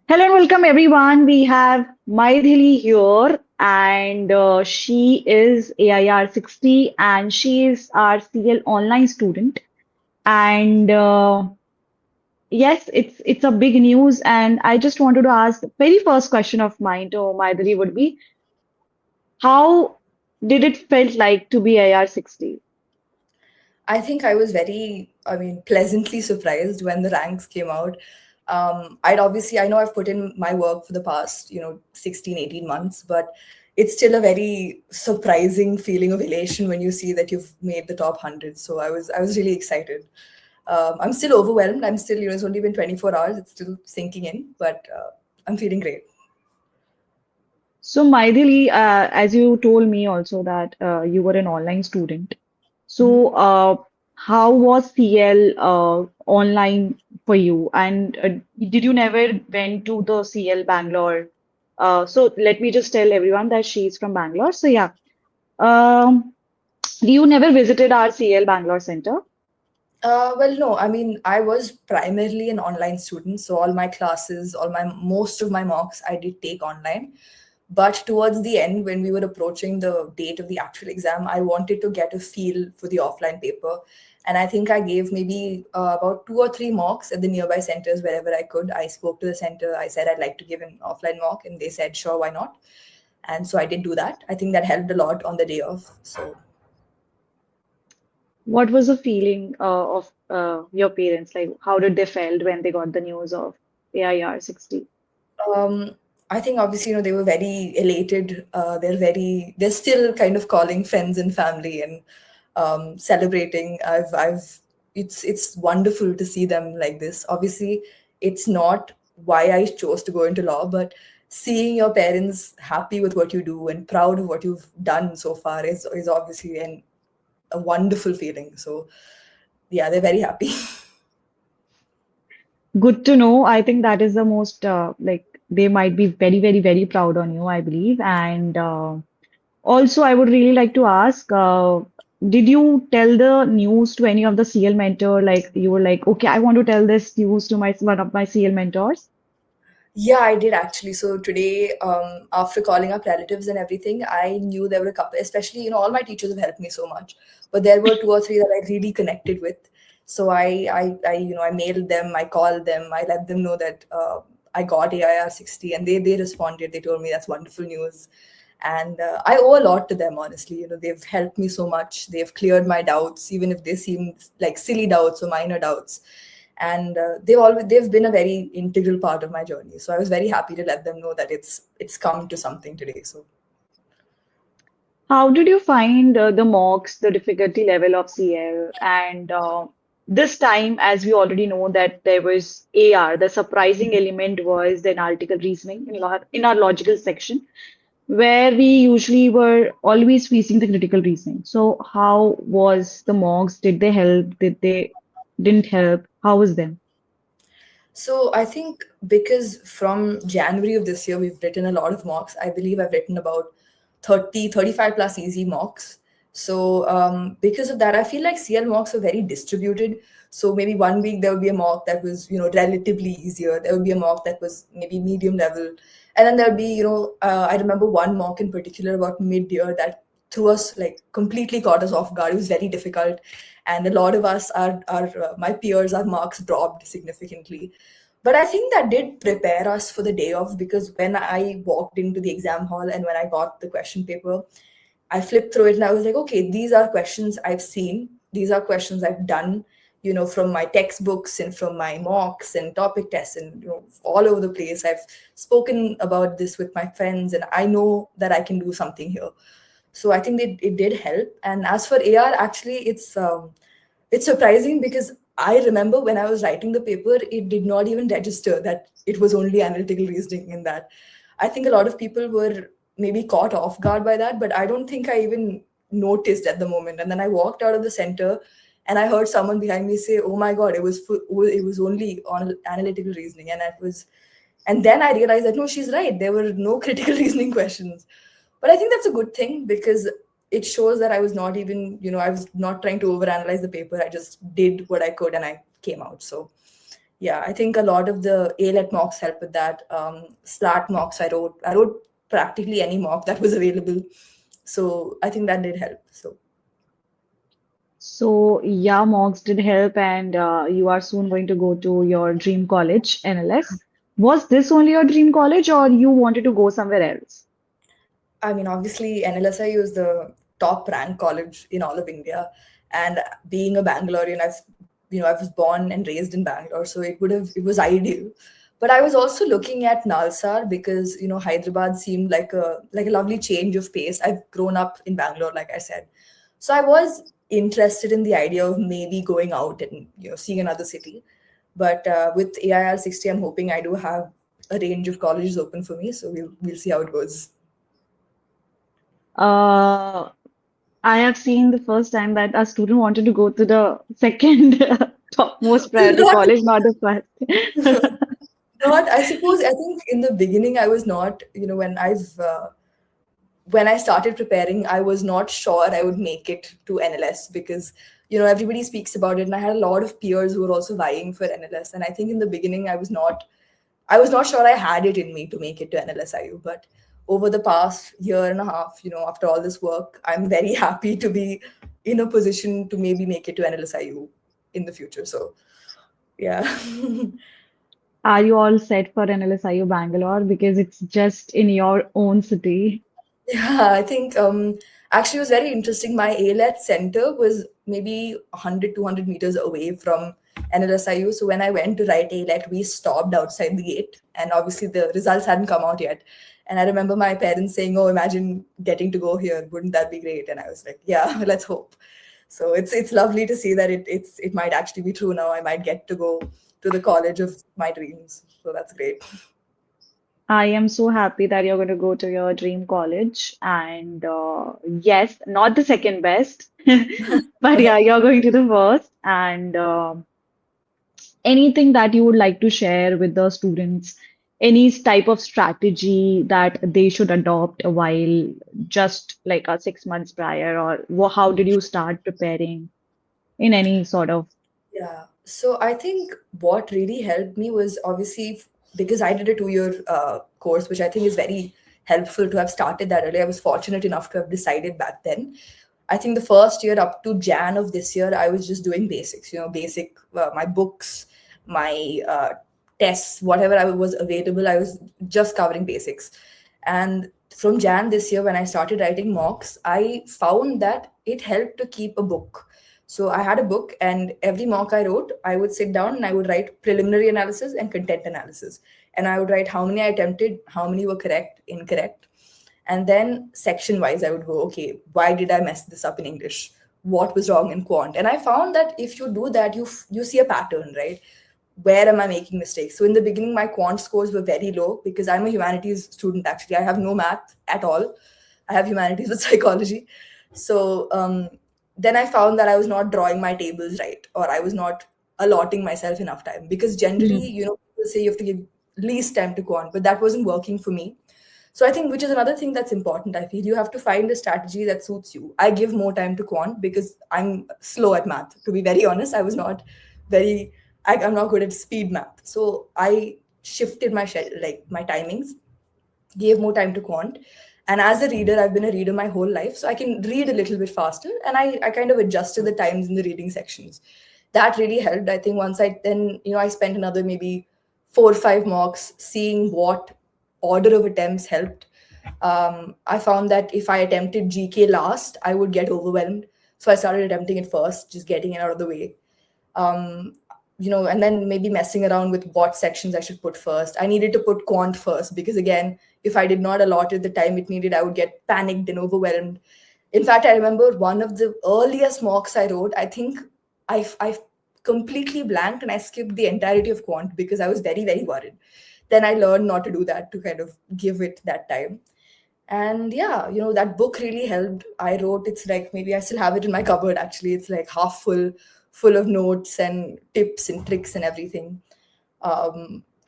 Hello and welcome everyone. We have Mydhili here, and she is AIR 60 and she is our CL online student. And yes, it's a big news. And I just wanted to ask the very first question of mine to Mydhili would be, how did it felt like to be AIR 60? I think I was pleasantly surprised when the ranks came out. I know I've put in my work for the past, 16, 18 months, but it's still a very surprising feeling of elation when you see that you've made the top 100. So I was really excited. I'm still overwhelmed. I'm still, it's only been 24 hours. It's still sinking in, but I'm feeling great. So Mydhili, as you told me also that you were an online student. So, Mhm. how was CL online for you? And did you never went to the CL Bangalore? So let me just tell everyone that she's from Bangalore. So yeah, um, you never visited our CL Bangalore Center? Well, no, I was primarily an online student, so all my classes, most of my mocks I did take online. But towards the end, when we were approaching the date of the actual exam, I wanted to get a feel for the offline paper. And I think I gave maybe about 2 or 3 mocks at the nearby centers wherever I could. I spoke to the center, I said I'd like to give an offline mock, and they said, sure, why not? And so I did do that. I think that helped a lot on the day of. So What was the feeling of your parents? Like, how did they felt when they got the news of AIR 60? Um, I think obviously, they were very elated. They're still kind of calling friends and family and celebrating. It's wonderful to see them like this. Obviously, it's not why I chose to go into law, but seeing your parents happy with what you do and proud of what you've done so far is obviously a wonderful feeling. So yeah, they're very happy. Good to know. I think that is the most like they might be very, very, very proud on you, I believe. And also, I would really like to ask, did you tell the news to any of the CL mentor? Like you were like, okay, I want to tell this news to my one of my CL mentors. Yeah, I did actually. So today, after calling up relatives and everything, I knew there were a couple, especially, all my teachers have helped me so much, but there were 2 or 3 that I really connected with. So I mailed them, I called them, I let them know that I got AIR 60, and they responded. They told me that's wonderful news. And I owe a lot to them, honestly. They've helped me so much. They've cleared my doubts, even if they seem like silly doubts or minor doubts, and they've been a very integral part of my journey. So I was very happy to let them know that it's come to something today. So How did you find the mocks, the difficulty level of CL? And this time, as we already know that there was AR, the surprising element was the analytical reasoning in our logical section, where we usually were always facing the critical reasoning. So how was the mocks? Did they help? Did they didn't help? How was them? I think because from January of this year, we've written a lot of mocks. I believe I've written about 35 plus easy mocks. So because of that, I feel like CL mocks are very distributed. So maybe one week there would be a mock that was, relatively easier. There would be a mock that was maybe medium level. And then there would be, I remember one mock in particular about mid-year that threw us, like, completely caught us off guard. It was very difficult. And a lot of us, my peers, our marks dropped significantly. But I think that did prepare us for the day of, because when I walked into the exam hall and when I got the question paper, I flipped through it and I was like, okay, these are questions I've seen. These are questions I've done, from my textbooks and from my mocks and topic tests and, all over the place. I've spoken about this with my friends and I know that I can do something here. So I think it did help. And as for AR, actually, it's surprising because I remember when I was writing the paper, it did not even register that it was only analytical reasoning in that. I think a lot of people were maybe caught off guard by that, but I don't think I even noticed at the moment. And then I walked out of the center and I heard someone behind me say, "Oh my God, it was only on analytical reasoning," and then I realized that no, she's right. There were no critical reasoning questions. But I think that's a good thing because it shows that I was not even, I was not trying to overanalyze the paper. I just did what I could and I came out. So yeah, I think a lot of the ALET mocks help with that. SLAT mocks I wrote practically any mock that was available. So I think that did help. So, yeah, mocks did help, and you are soon going to go to your dream college, NLS. Was this only your dream college, or you wanted to go somewhere else? I mean, obviously, NLSIU is the top ranked college in all of India, and being a Bangalorean, I was born and raised in Bangalore, so it was ideal. But I was also looking at Nalsar because Hyderabad seemed like a lovely change of pace. I've grown up in Bangalore, like I said, so I was interested in the idea of maybe going out and seeing another city. But with AIR 60, I'm hoping I do have a range of colleges open for me, so we'll see how it goes. Uh, I have seen the first time that a student wanted to go to the second topmost priority Not, college, not the first. not. I suppose. I think in the beginning, I was not. When I started preparing, I was not sure I would make it to NLS because everybody speaks about it, and I had a lot of peers who were also vying for NLS. And I think in the beginning, I was not sure I had it in me to make it to NLSIU. But over the past year and a half, after all this work, I'm very happy to be in a position to maybe make it to NLSIU in the future. So yeah. Are you all set for NLSIU Bangalore? Because it's just in your own city. Yeah, I think actually it was very interesting. My ALET center was maybe 100, 200 meters away from NLSIU. So when I went to write ALET, we stopped outside the gate, and obviously the results hadn't come out yet. And I remember my parents saying, "Oh, imagine getting to go here. Wouldn't that be great?" And I was like, "Yeah, let's hope." So it's lovely to see that it might actually be true now. I might get to go to the college of my dreams. So that's great. I am so happy that you're going to go to your dream college. And yes, not the second best, but yeah, you're going to the first. And anything that you would like to share with the students, any type of strategy that they should adopt while just like 6 months prior, or how did you start preparing in any sort of. Yeah. So I think what really helped me was obviously because I did a 2 year course, which I think is very helpful to have started that early. I was fortunate enough to have decided back then. I think the first year up to Jan of this year, I was just doing basics, basic, my books, my tests, whatever I was available, I was just covering basics. And from Jan this year, when I started writing mocks, I found that it helped to keep a book. So I had a book, and every mock I wrote, I would sit down and I would write preliminary analysis and content analysis. And I would write how many I attempted, how many were correct, incorrect. And then section wise, I would go, okay, why did I mess this up in English? What was wrong in quant? And I found that if you do that, you see a pattern, right? Where am I making mistakes? So in the beginning, my quant scores were very low because I'm a humanities student, actually. I have no math at all. I have humanities with psychology. So then I found that I was not drawing my tables right, or I was not allotting myself enough time because generally, Mhm. people say you have to give least time to quant, but that wasn't working for me. So I think, which is another thing that's important, I feel you have to find a strategy that suits you. I give more time to quant because I'm slow at math. To be very honest, I was not very. I'm not good at speed math. So I shifted like my timings, gave more time to quant. And as a reader, I've been a reader my whole life, so I can read a little bit faster. And I kind of adjusted the times in the reading sections. That really helped. I think once I then, I spent another maybe 4 or 5 mocks seeing what order of attempts helped. I found that if I attempted GK last, I would get overwhelmed. So I started attempting it first, just getting it out of the way. um, and then maybe messing around with what sections I should put first. I needed to put quant first because, again, if I did not allot it the time it needed, I would get panicked and overwhelmed. In fact, I remember one of the earliest mocks I wrote, I think I completely blanked and I skipped the entirety of quant because I was very, very worried. Then I learned not to do that, to kind of give it that time. And yeah, that book really helped. I wrote, it's like, maybe I still have it in my cupboard, actually. It's like half full of notes and tips and tricks and everything.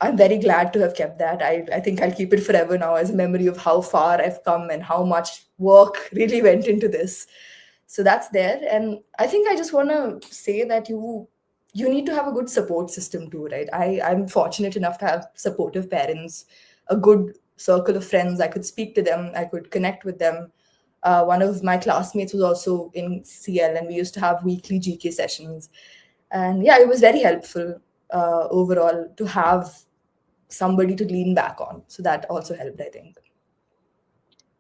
I'm very glad to have kept that. I think I'll keep it forever now as a memory of how far I've come and how much work really went into this. So that's there. And I think I just want to say that you need to have a good support system too, right? I'm fortunate enough to have supportive parents, a good circle of friends. I could speak to them, I could connect with them. One of my classmates was also in CL, and we used to have weekly GK sessions. And yeah, it was very helpful overall to have somebody to lean back on. So that also helped, I think.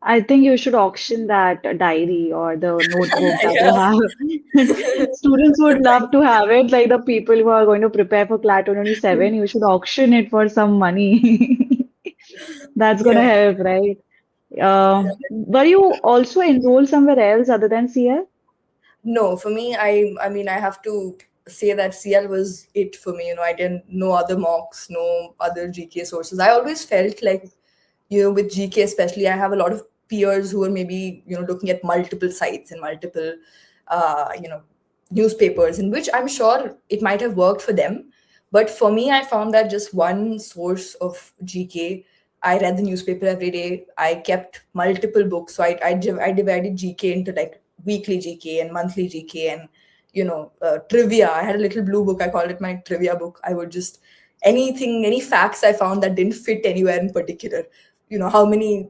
I think you should auction that diary or the notebook that you have. Students would love to have it, like the people who are going to prepare for CLAT 2027, you should auction it for some money. That's Yeah. gonna help, right? Were you also enrolled somewhere else other than CL? No, for me, I mean, I have to say that CL was it for me. I didn't no other mocks, no other GK sources. I always felt like, with GK especially, I have a lot of peers who are maybe, looking at multiple sites and multiple, uh, you know, newspapers, in which I'm sure it might have worked for them. But for me, I found that just one source of GK. I read the newspaper every day. I kept multiple books. So I divided GK into like weekly GK and monthly GK and, trivia. I had a little blue book. I called it my trivia book. I would just any facts I found that didn't fit anywhere in particular. How many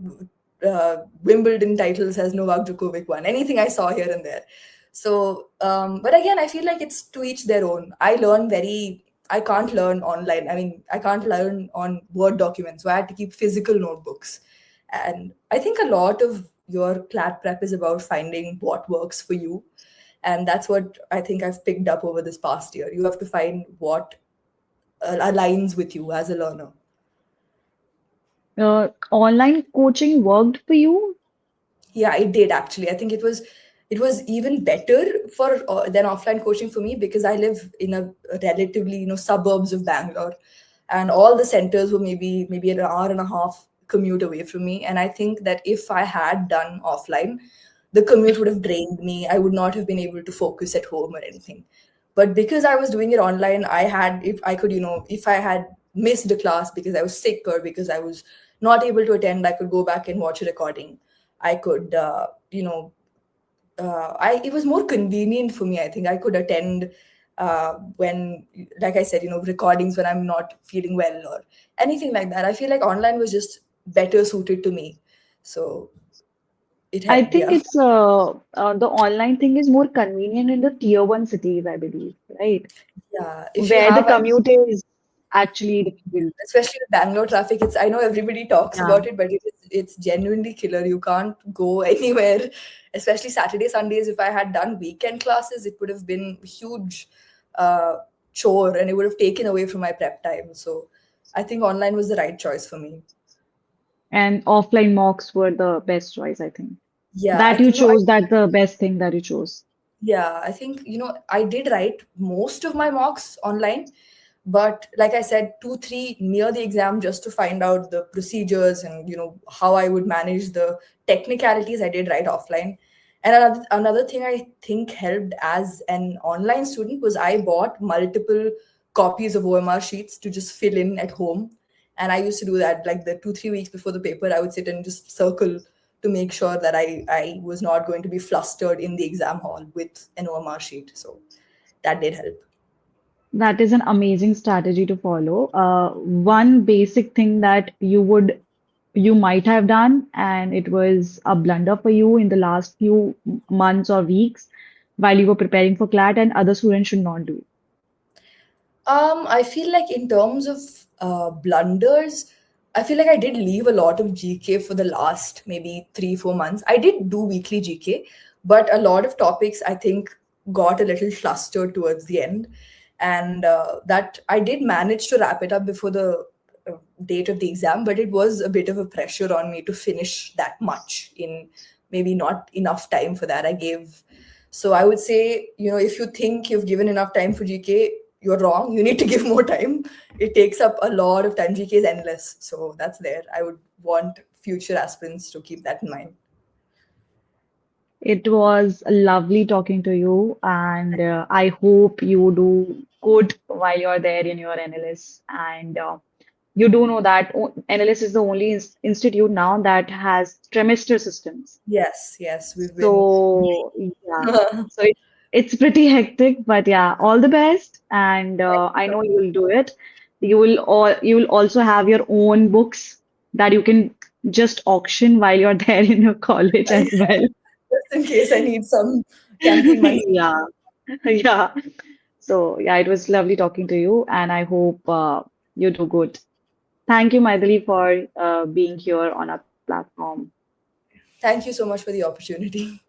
Wimbledon titles has Novak Djokovic won? Anything I saw here and there. So, but again, I feel like it's to each their own. I can't learn online. I mean, I can't learn on Word documents. So I had to keep physical notebooks. And I think a lot of your CLAT prep is about finding what works for you. And that's what I think I've picked up over this past year. You have to find what aligns with you as a learner. Online coaching worked for you? Yeah, it did actually. I think it was even better for than offline coaching for me because I live in a relatively suburbs of Bangalore, and all the centers were maybe an hour and a half commute away from me. And I think that if I had done offline, the commute would have drained me. I would not have been able to focus at home or anything. But because I was doing it online, I had if I could if I had missed a class because I was sick or because I was not able to attend, I could go back and watch a recording. I could, I it was more convenient for me. I think I could attend when, like I said, recordings when I'm not feeling well or anything like that. I feel like online was just better suited to me, so it I helped. think Yeah, it's the online thing is more convenient in the tier one cities, I believe, right? yeah. If you Where the have, commute is actually difficult. especially with Bangalore traffic, I know everybody talks Yeah. about it, but it's genuinely killer. You can't go anywhere, especially Saturday, Sundays. If I had done weekend classes, it would have been a huge uh, chore and it would have taken away from my prep time. So I think online was the right choice for me. And offline mocks were the best choice, I think. Yeah, That you chose, that's the best thing that you chose. yeah, I think, I did write most of my mocks online, but like I said, 2, 3 near the exam just to find out the procedures and, how I would manage the technicalities, I did write offline. And another thing I think helped as an online student was I bought multiple copies of OMR sheets to just fill in at home. And I used to do that like the 2, 3 weeks before the paper, I would sit and just circle to make sure that I was not going to be flustered in the exam hall with an OMR sheet. So that did help. That is an amazing strategy to follow. One basic thing that you might have done, and it was a blunder for you in the last few months or weeks while you were preparing for CLAT, and other students should not do. I feel like in terms of blunders, I feel like I did leave a lot of GK for the last maybe 3, 4 months. I did do weekly GK, but a lot of topics I think got a little flustered towards the end, and that I did manage to wrap it up before the date of the exam, but it was a bit of a pressure on me to finish that much in maybe not enough time for that. I gave So I would say, if you think you've given enough time for GK, you're wrong. You need to give more time. It takes up a lot of time. GK is endless. So that's there. I would want future aspirants to keep that in mind. It was lovely talking to you, and I hope you do good while you're there in your NLS. And you do know that NLS is the only institute now that has trimester systems. Yes, yes, we've been. So yeah, so it's pretty hectic, but yeah, all the best, and Thank you I so know much. you will do it. You will also have your own books that you can just auction while you're there in your college as well. Just in case I need some canteen money. Yeah, yeah. So yeah, it was lovely talking to you, and I hope you do good. Thank you, Maithili, for being here on our platform. Thank you so much for the opportunity.